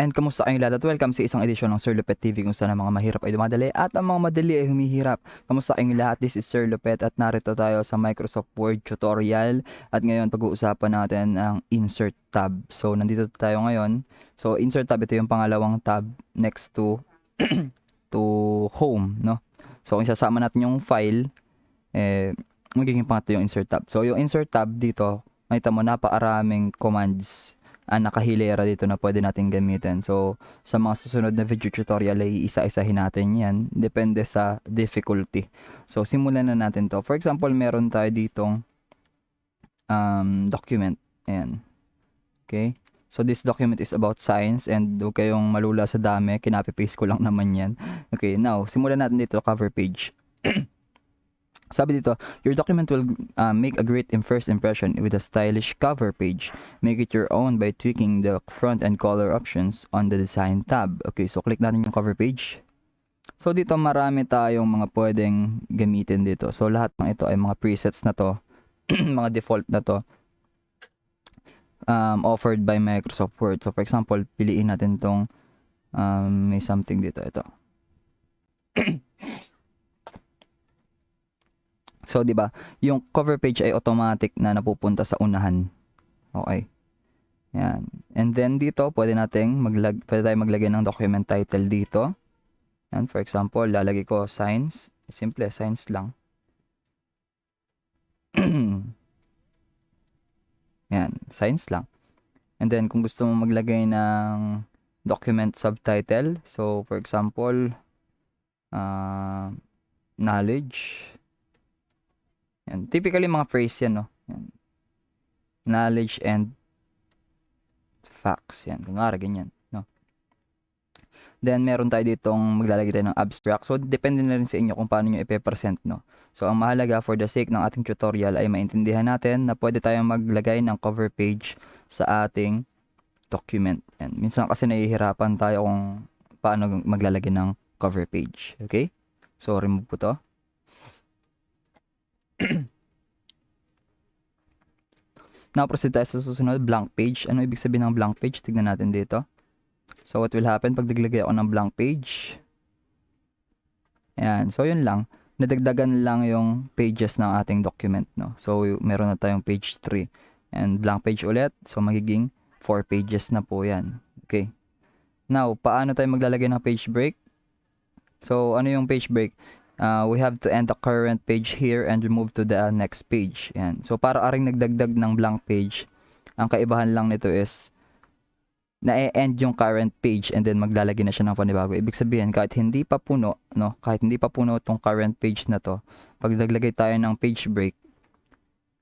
And kamusta kayong lahat at welcome sa isang edisyon ng Sir Lupheht TV kung saan ang mga mahirap ay dumadali at ang mga madali ay humihirap. Kamusta kayong lahat? This is Sir Lupheht at narito tayo sa Microsoft Word tutorial at ngayon pag-uusapan natin ang Insert tab. So nandito tayo ngayon. So Insert tab, ito yung pangalawang tab next to to Home, no? So kung isasama natin yung file, magiging pangatlo yung Insert tab. So yung Insert tab dito, makita mo napakaraming commands nakahilera dito na pwede natin gamitin. So, sa mga susunod na video tutorial ay isa-isahin natin yan. Depende sa difficulty. So, simulan na natin to. For example, meron tayo ditong document. Ayan. Okay. So, this document is about science and huwag kayong malula sa dami. Kinapi-paste ko lang naman yan. Okay, now, simulan natin dito cover page. Sabi dito, your document will make a great first impression with a stylish cover page. Make it your own by tweaking the front and color options on the design tab. Okay, so click natin yung cover page. So dito marami tayong mga pwedeng gamitin dito. So lahat ng ito ay mga presets na to, mga default na to, offered by Microsoft Word. So for example, piliin natin tong may something dito, ito. So, di ba, yung cover page ay automatic na napupunta sa unahan. Okay. Yan. And then dito, pwede tayong maglagay ng document title dito. Yan, for example, lalagay ko science. Simple, science lang. Yan, science lang. And then, kung gusto mo maglagay ng document subtitle, so, for example, knowledge. Yan. Typically, mga phrase yan, no? Yan. Knowledge and facts. Yan. Kung nga, ganyan, no? Then, meron tayo ditong maglalagay tayo ng abstract. So, depende na rin sa inyo kung paano nyo ipe-present, no? So, ang mahalaga for the sake ng ating tutorial ay maintindihan natin na pwede tayong maglagay ng cover page sa ating document. Yan. Minsan kasi nahihirapan tayo kung paano maglalagay ng cover page. Okay? So, remove po to. Now, proceed tayo sa susunod, blank page. Ano ibig sabihin ng blank page? Tignan natin dito. So, what will happen pag naglagay ako ng blank page? Ayan. So, yun lang. Nadagdagan lang yung pages ng ating document, no? So, meron na tayong page 3. And blank page ulit. So, magiging 4 pages na po yan. Okay. Now, paano tayo maglalagay ng page break? So, ano yung page break? We have to end the current page here and move to the next page. Yan. So, para aring nagdagdag ng blank page, ang kaibahan lang nito is na-end yung current page and then maglalagay na siya ng panibago. Ibig sabihin, kahit hindi pa puno, no? Kahit hindi pa puno tong current page na to, pag naglagay tayo ng page break,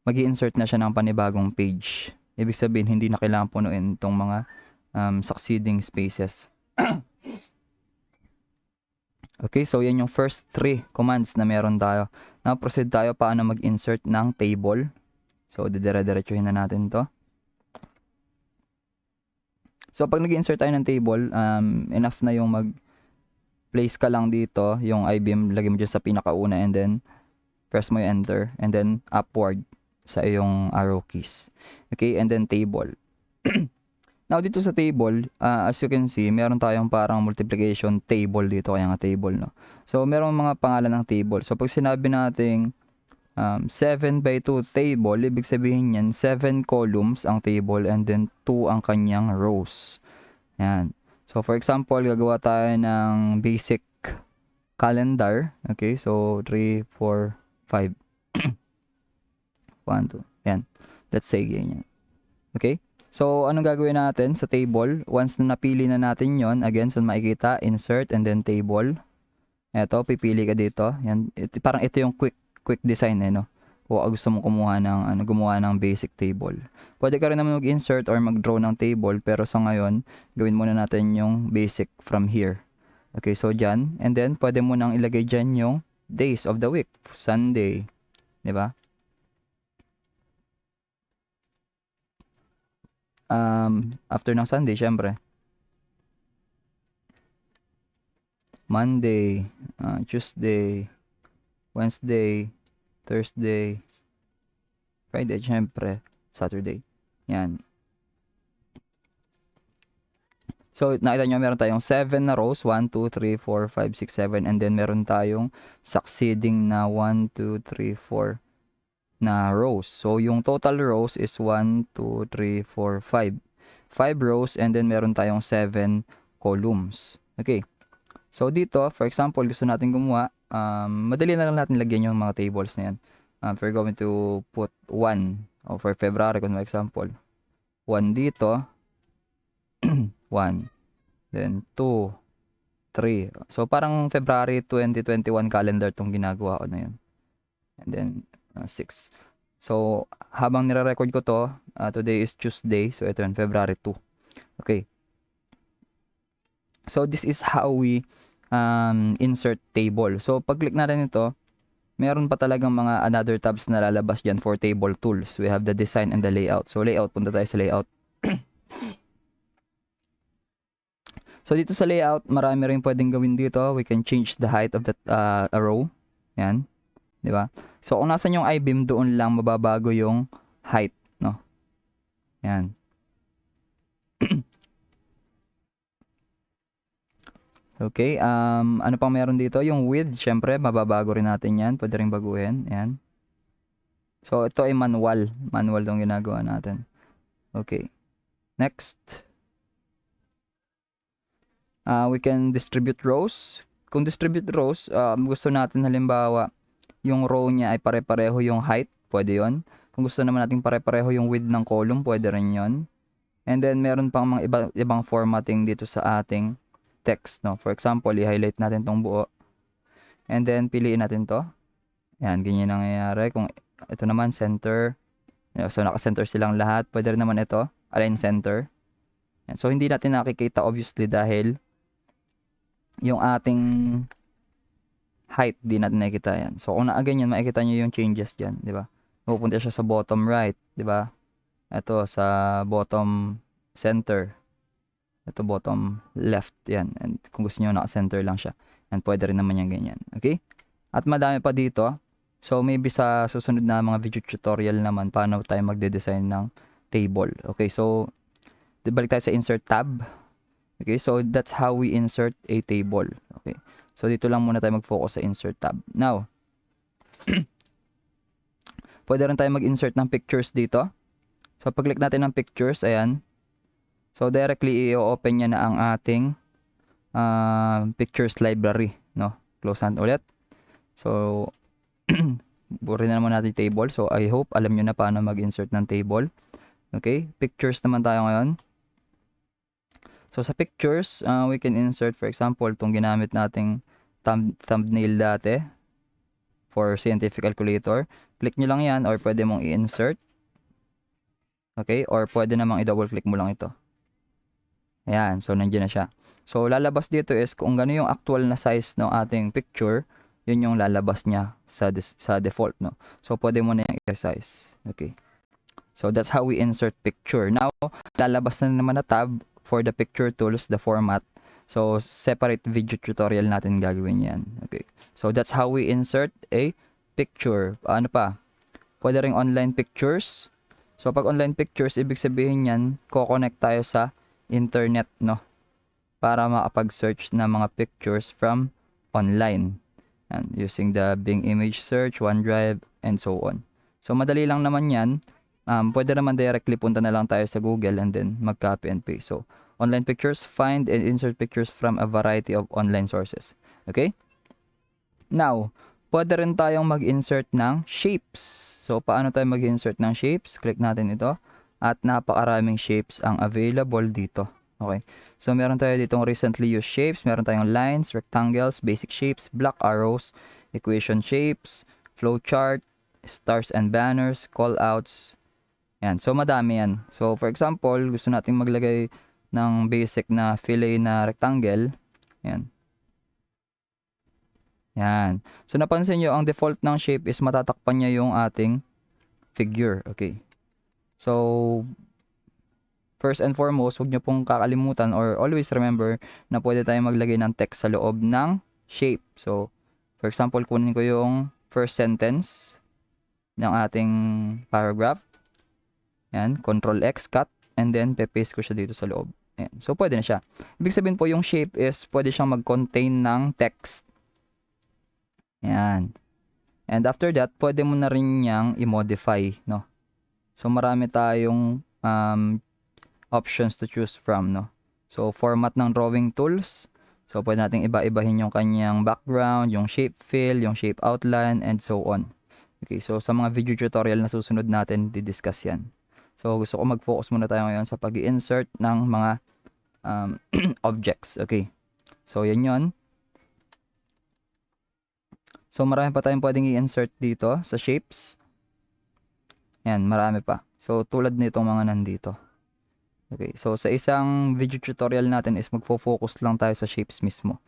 magi-insert na siya ng panibagong page. Ibig sabihin, hindi na kailangan punuin tong mga succeeding spaces. Okay, so yan yung first 3 commands na meron tayo. Now, proceed tayo paano mag-insert ng table. So, didire-diretsuhin na natin to. So, pag nag-insert tayo ng table, enough na yung mag-place ka lang dito, yung I-beam, lagay mo dyan sa pinakauna and then press mo yung enter and then upward sa iyong arrow keys. Okay, and then table. Now, dito sa table, as you can see, meron tayong parang multiplication table dito, kaya nga table, no? So, meron mga pangalan ng table. So, pag sinabi nating 7 by 2 table, ibig sabihin yan, 7 columns ang table and then 2 ang kanyang rows. Yan. So, for example, gagawa tayo ng basic calendar. Okay, so 3, 4, 5. 1, 2. Yan. Let's say ganyan. Okay? So, anong gagawin natin sa table? Once na napili na natin yon, again, so makikita, insert, and then table. Eto, pipili ka dito. Yan, parang ito yung quick design, no? Kung gusto mo gumawa ng basic table. Pwede ka rin naman mag-insert or mag-draw ng table, pero sa ngayon, gawin muna natin yung basic from here. Okay, so dyan. And then, pwede mo nang ilagay dyan yung days of the week. Sunday. Diba? After ng Sunday, syempre. Monday, Tuesday, Wednesday, Thursday, Friday, syempre, Saturday. Yan. So, nakita nyo, meron tayong 7 na rows. 1, 2, 3, 4, 5, 6, 7. And then, meron tayong succeeding na 1, 2, 3, 4 na rows. So, yung total rows is 1, 2, 3, 4, 5. 5 rows and then meron tayong 7 columns. Okay. So, dito, for example, gusto natin gumawa, madali na lang natin lagyan yung mga tables na yan. If we're going to put 1, for February, kung example, 1 dito, 1, then 2, 3. So, parang February 2021 calendar tong ginagawa ko na yun. And then, 6. So, habang nire-record ko to, today is Tuesday. So, ito yun, February 2. Okay. So, this is how we insert table. So, pag-click natin ito, meron pa talagang mga another tabs na lalabas dyan for table tools. We have the design and the layout. So, layout, punta tayo sa layout. So, dito sa layout, marami rin pwedeng gawin dito. We can change the height of that row. Yan. Di ba? So, kung nasan yung I-beam, doon lang mababago yung height, no? Yan. Okay, ano pang meron dito? Yung width, syempre, mababago rin natin yan. Pwede rin baguhin. Yan. So, ito ay manual. Manual tong ginagawa natin. Okay. Next. We can distribute rows. Kung distribute rows, gusto natin halimbawa, yung row niya ay pare-pareho yung height, pwede yon. Kung gusto naman natin pare-pareho yung width ng column, pwede rin yon. And then, meron pang mga ibang formatting dito sa ating text, no? For example, i-highlight natin tong buo. And then, piliin natin to. Yan, ganyan nangyayari. Kung ito naman, center. So, naka-center silang lahat. Pwede rin naman ito, align center. Yan. So, hindi natin nakikita obviously dahil yung ating height, di natin nakikita yan. So, kung ganyan, makikita nyo yung changes dyan, di ba? Pupunta siya sa bottom right, di ba? Ito, sa bottom center. Ito, bottom left, yan. And kung gusto nyo, naka-center lang siya. And pwede rin naman yan ganyan, okay? At madami pa dito. So, maybe sa susunod na mga video tutorial naman, paano tayo magde-design ng table. Okay, so, balik tayo sa insert tab. Okay, so that's how we insert a table. Okay. So dito lang muna tayo mag-focus sa insert tab. Now, pwede rin tayo mag-insert ng pictures dito. So pag-click natin ng pictures, ayan. So directly i-open niya na ang ating pictures library, no? Close natin ulit. So burin na naman natin table. So I hope alam niyo na paano mag-insert ng table. Okay, pictures naman tayo ngayon. So, sa pictures, we can insert, for example, itong ginamit nating thumbnail dati for scientific calculator. Click nyo lang yan or pwede mong i-insert. Okay? Or pwede namang i-double click mo lang ito. Ayan. So, nandiyan na siya. So, lalabas dito is kung gano'n yung actual na size ng ating picture, yun yung lalabas niya sa default, no? So, pwede mo na yung i-resize. Okay. So, that's how we insert picture. Now, lalabas na naman na tab for the picture tools, the format. So, separate video tutorial natin gagawin yan. Okay. So, that's how we insert a picture. Ano pa? Pwede ring online pictures. So, pag online pictures, ibig sabihin yan, ko-connect tayo sa internet, no? Para makapag-search na mga pictures from online. And using the Bing image search, OneDrive, and so on. So, madali lang naman yan. Pwede naman directly punta na lang tayo sa Google and then mag-copy and paste. So, online pictures, find and insert pictures from a variety of online sources. Okay? Now, pwede rin tayong mag-insert ng shapes. So, paano tayo mag-insert ng shapes? Click natin ito. At napakaraming shapes ang available dito. Okay? So, meron tayo ditong recently used shapes. Meron tayong lines, rectangles, basic shapes, block arrows, equation shapes, flowchart, stars and banners, callouts. Yan. So, madami yan. So, for example, gusto natin maglagay ng basic na fillet na rectangle. Yan. Yan. So, napansin nyo, ang default ng shape is matatakpan niya yung ating figure. Okay. So, first and foremost, huwag nyo pong kakalimutan or always remember na pwede tayong maglagay ng text sa loob ng shape. So, for example, kunin ko yung first sentence ng ating paragraph. Yan, Control X, cut, and then paste ko siya dito sa loob. Ayan. So, pwede na siya. Ibig sabihin po, yung shape is pwede siyang mag-contain ng text. Ayan. And after that, pwede mo na rin niyang i-modify, no? So, marami tayong options to choose from, no? So, format ng drawing tools. So, pwede natin iba-ibahin yung kanyang background, yung shape fill, yung shape outline, and so on. Okay, so sa mga video tutorial na susunod natin, didiscuss yan. So, gusto ko mag-focus muna tayo ngayon sa pag-i-insert ng mga objects. Okay, so yan yun. So, marami pa tayong pwedeng i-insert dito sa shapes. Yan, marami pa. So, tulad nitong mga nandito. Okay, so sa isang video tutorial natin is magfo-focus lang tayo sa shapes mismo.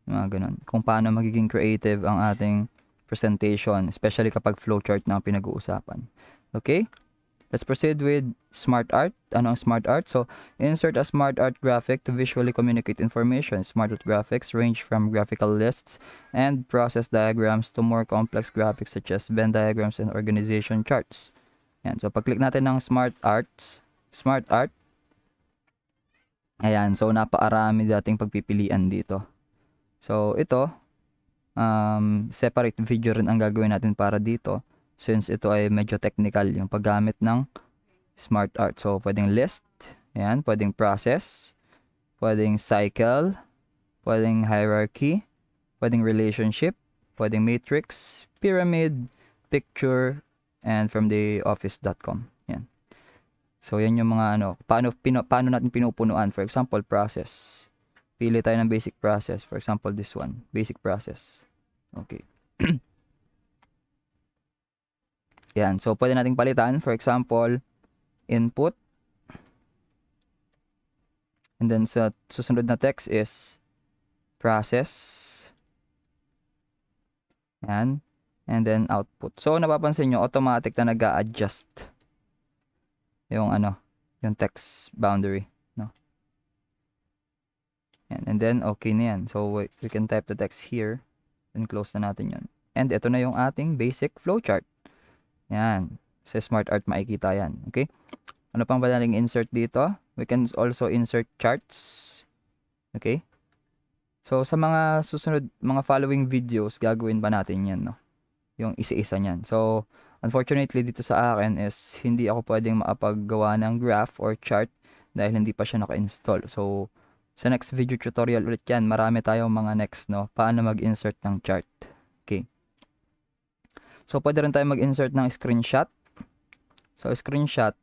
Mga ganun. Kung paano magiging creative ang ating presentation, especially kapag flowchart na ang pinag-uusapan. Okay? Let's proceed with smart art. Ano ang smart art? So, insert a smart art graphic to visually communicate information. Smart art graphics range from graphical lists and process diagrams to more complex graphics such as Venn diagrams and organization charts. Yan. So, pag-click natin ng smart art, ayan. So, napakarami dating pagpipilian dito. So, ito, separate video rin ang gagawin natin para dito since ito ay medyo technical yung paggamit ng smart art. So, pwedeng list, ayan, pwedeng process, pwedeng cycle, pwedeng hierarchy, pwedeng relationship, pwedeng matrix, pyramid, picture, and from the office.com. Yan. So, yan yung mga paano natin pinupunuan. For example, process. Pili tayo ng basic process. For example, this one. Basic process. Okay. Yan. So, pwede nating palitan. For example, input. And then, sa susunod na text is process. Yan. And then, output. So, napapansin nyo, automatic na nag-a-adjust yung yung text boundary. No? Yan. And then, okay na yan. So, we can type the text here. And close na natin yun. And ito na yung ating basic flowchart. Yan. Sa smart art makikita yan. Okay? Ano pang ba nating insert dito? We can also insert charts. Okay? So, sa mga susunod, mga following videos, gagawin ba natin yan, no? Yung isa-isa niyan. So, unfortunately, dito sa akin is hindi ako pwedeng makapaggawa ng graph or chart dahil hindi pa siya naka-install. So, sa next video tutorial ulit yan, marami tayong mga next, no? Paano mag-insert ng chart. Okay. So, pwede rin tayo mag-insert ng screenshot. So, screenshot,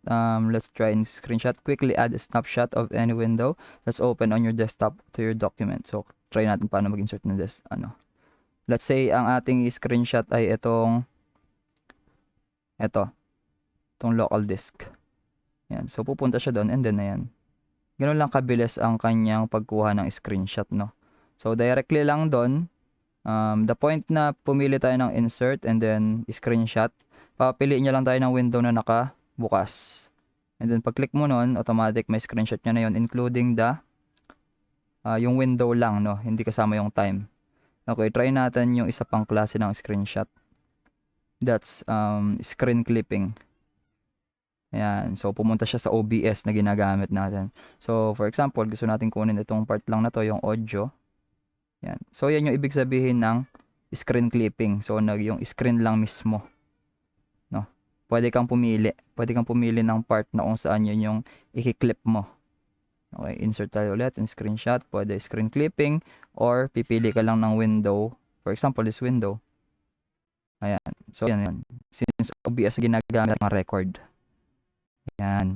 let's try in screenshot. Quickly add a snapshot of any window that's open on your desktop to your document. So, try natin paano mag-insert ng this, Let's say, ang ating screenshot ay itong local disk. Yan. So, pupunta siya doon and then na yan. Ganun lang kabilis ang kanyang pagkuha ng screenshot, no? So, directly lang doon, the point na pumili tayo ng insert and then screenshot, papiliin niya lang tayo ng window na nakabukas. And then, pag-click mo nun, automatic may screenshot niya na yun, including yung window lang, no? Hindi kasama yung time. Okay, try natin yung isa pang klase ng screenshot. That's screen clipping. Ayan. So, pumunta siya sa OBS na ginagamit natin. So, for example, gusto natin kunin itong part lang na to, yung audio. Ayan. So, yan yung ibig sabihin ng screen clipping. So, yung screen lang mismo. No? Pwede kang pumili. Pwede kang pumili ng part na kung saan yun yung i-clip mo. Okay, insert tayo ulit in screenshot. Pwede screen clipping or pipili ka lang ng window. For example, this window. Ayan. So, yan. Since OBS ginagamit ng record. Ayan.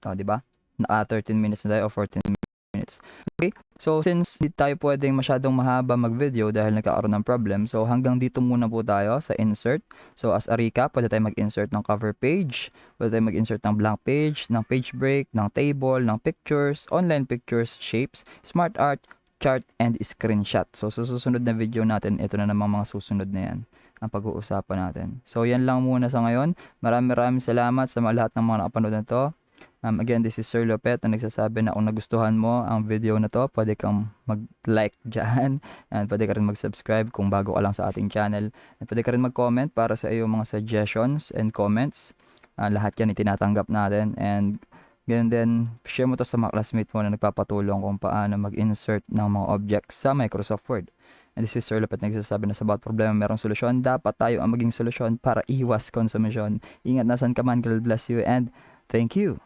O, diba? Naka 13 minutes na tayo o 14 minutes. Okay. So, since hindi tayo pwedeng masyadong mahaba mag-video dahil nagkakaroon ng problem, so hanggang dito muna po tayo sa insert. So, as a recap, pwede tayo mag-insert ng cover page, pwede tayo mag-insert ng blank page, ng page break, ng table, ng pictures, online pictures, shapes, smart art, chart, and screenshot. So, sa susunod na video natin, ito na namang mga susunod na yan ang pag-uusapan natin. So, yan lang muna sa ngayon. Maraming salamat sa lahat ng mga nakapanood na to. Again, this is Sir Lupheht na nagsasabi na kung nagustuhan mo ang video na to, pwede kang mag-like dyan. And pwede ka rin mag-subscribe kung bago ka lang sa ating channel. And pwede ka rin mag-comment para sa iyong mga suggestions and comments. Lahat yan itinatanggap natin. And Ganun din, share mo to sa mga classmate mo na nagpapatulong kung paano mag-insert ng mga objects sa Microsoft Word. And this is Sir Lupheht nagsasabi na sa bawat problema merong solusyon. Dapat tayo ang maging solusyon para iwas consumption. Ingat nasan ka man. God bless you and thank you.